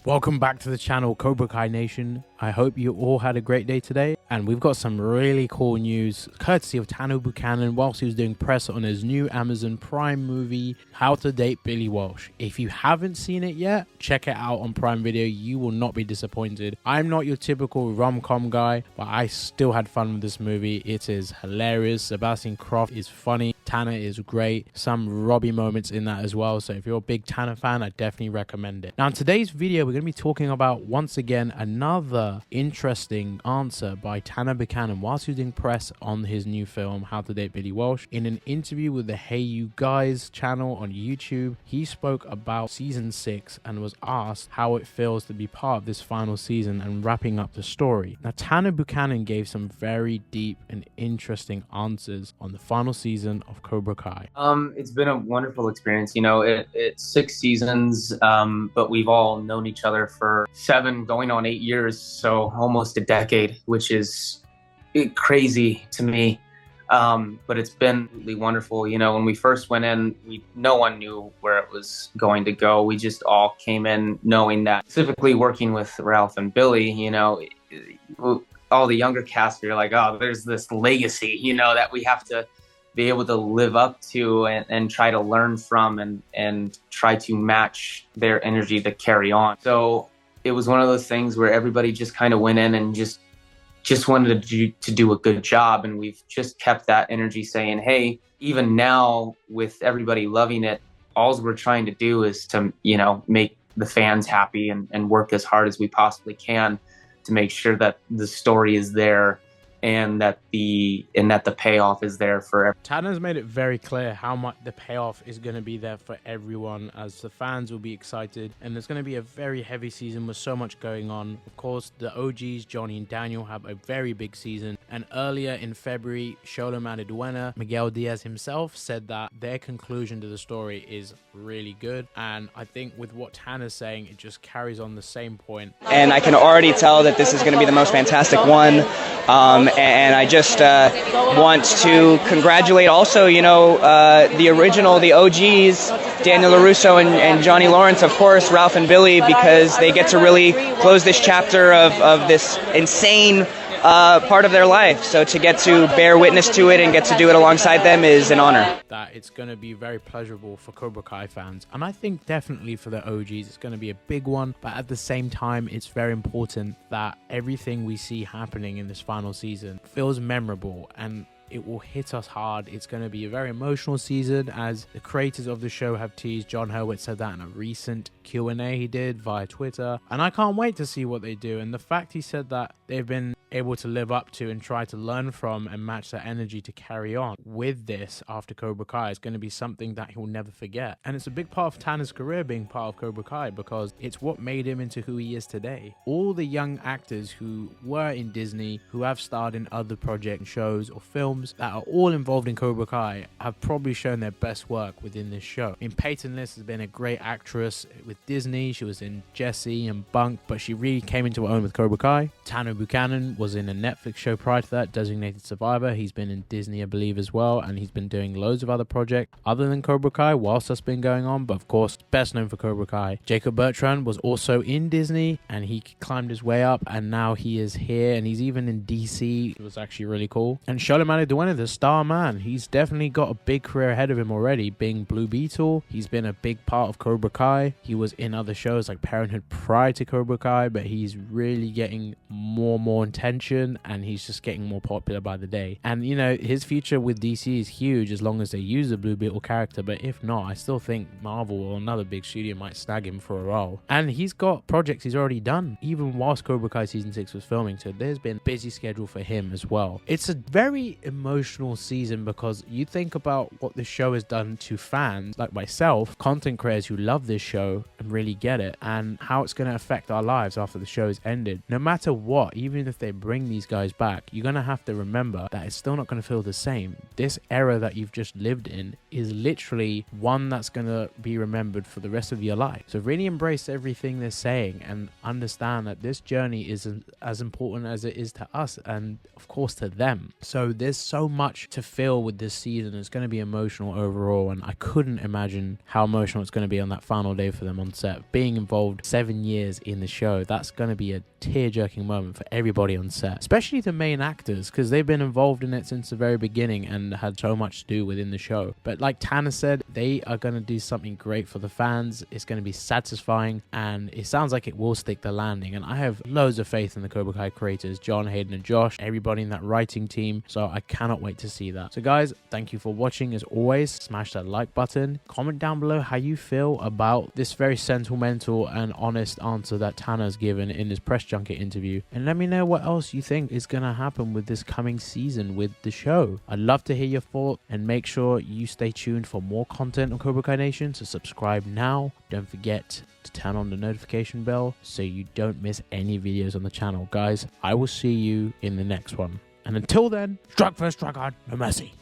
Welcome back to the channel, Cobra Kai Nation. I hope you all had a great day today, and we've got some really cool news courtesy of Tano Buchanan whilst he was doing press on his new Amazon Prime movie, How to Date Billy Walsh. If you haven't seen it yet, check it out on Prime Video. You will not be disappointed. I'm not your typical rom-com guy, but I still had fun with this movie. It is hilarious. Sebastian Croft is funny. Tanner is great. Some Robbie moments in that as well. So if you're a big Tanner fan, I definitely recommend it. Now in today's video, we're going to be talking about, once again, another interesting answer by Tano Buchanan whilst he was doing press on his new film, How to Date Billy Walsh. In an interview with the Hey You Guys channel on YouTube, he spoke about season 6 and was asked how it feels to be part of this final season and wrapping up the story. Now, Tano Buchanan gave some very deep and interesting answers on the final season of Cobra Kai. It's been a wonderful experience. You know, it's 6 seasons, but we've all known each other for 7 going on 8 years, so almost a decade, which is crazy to me. But it's been really wonderful. You know, when we first went in, no one knew where it was going to go. We just all came in knowing that, specifically working with Ralph and Billy, you know, all the younger cast, you're like, oh, there's this legacy, you know, that we have to be able to live up to and try to learn from and try to match their energy to carry on. So it was one of those things where everybody just kind of went in and just wanted to do a good job. And we've just kept that energy saying, hey, even now with everybody loving it, all we're trying to do is to, you know, make the fans happy and work as hard as we possibly can to make sure that the story is there and that the payoff is there for everyone. Tanner's made it very clear how much the payoff is going to be there for everyone, as the fans will be excited, and there's going to be a very heavy season with so much going on. Of course, the OGs, Johnny and Daniel, have a very big season, and earlier in February, Xolo Mariduena, Miguel Diaz himself, said that their conclusion to the story is really good, and I think with what Tanner's saying, it just carries on the same point. And I can already tell that this is going to be the most fantastic one. And I just want to congratulate also, you know, the original, the OGs, Daniel LaRusso and Johnny Lawrence, of course, Ralph and Billy, because they get to really close this chapter of this insane part of their life. So to get to bear witness to it and get to do it alongside them is an honor. That it's going to be very pleasurable for Cobra Kai fans, and I think definitely for the OGs it's going to be a big one, but at the same time it's very important that everything we see happening in this final season feels memorable and it will hit us hard. It's going to be a very emotional season, as the creators of the show have teased. John Hurwitz said that in a recent Q&A he did via Twitter, and I can't wait to see what they do. And the fact he said that they've been able to live up to and try to learn from and match that energy to carry on with this after Cobra Kai is going to be something that he'll never forget. And it's a big part of Tanner's career being part of Cobra Kai, because it's what made him into who he is today. All the young actors who were in Disney, who have starred in other projects, shows or films that are all involved in Cobra Kai, have probably shown their best work within this show. I mean, Peyton List has been a great actress with Disney. She was in Jessie and Bunk, but she really came into her own with Cobra Kai. Tano Buchanan was in a Netflix show prior to that, Designated Survivor. He's been in Disney, I believe, as well, and he's been doing loads of other projects other than Cobra Kai whilst that's been going on, but of course, best known for Cobra Kai. Jacob Bertrand was also in Disney, and he climbed his way up, and now he is here, and he's even in DC. It was actually really cool. And Xolo Mariduena, the star man, he's definitely got a big career ahead of him already, being Blue Beetle. He's been a big part of Cobra Kai. He was in other shows like Parenthood prior to Cobra Kai, but he's really getting more attention, and he's just getting more popular by the day. And you know, his future with DC is huge as long as they use the Blue Beetle character, but if not, I still think Marvel or another big studio might snag him for a role. And he's got projects he's already done even whilst Cobra Kai season 6 was filming, so there's been a busy schedule for him as well. It's a very emotional season because you think about what the show has done to fans like myself, content creators who love this show and really get it, and how it's going to affect our lives after the show is ended. No matter what, even if they bring these guys back, you're going to have to remember that it's still not going to feel the same. This era that you've just lived in is literally one that's going to be remembered for the rest of your life. So really embrace everything they're saying and understand that this journey is as important as it is to us and of course to them. So there's so much to feel with this season. It's going to be emotional overall, and I couldn't imagine how emotional it's going to be on that final day for them on set. Being involved 7 years in the show, that's going to be a tear-jerking moment for everybody on set, especially the main actors, because they've been involved in it since the very beginning and had so much to do within the show. But like Tanner said, they are going to do something great for the fans. It's going to be satisfying, and it sounds like it will stick the landing, and I have loads of faith in the Cobra Kai creators, John, Hayden, and Josh, everybody in that writing team, so I cannot wait to see that. So guys, thank you for watching. As always, smash that like button, comment down below how you feel about this very sentimental and honest answer that Tanner's given in his press junket interview, and let me know what else you think is going to happen with this coming season with the show. I'd love to hear your thoughts, and make sure you stay tuned for more content on Cobra Kai Nation, so subscribe now. Don't forget to turn on the notification bell so you don't miss any videos on the channel. Guys, I will see you in the next one, and until then, strike first, strike hard, no mercy.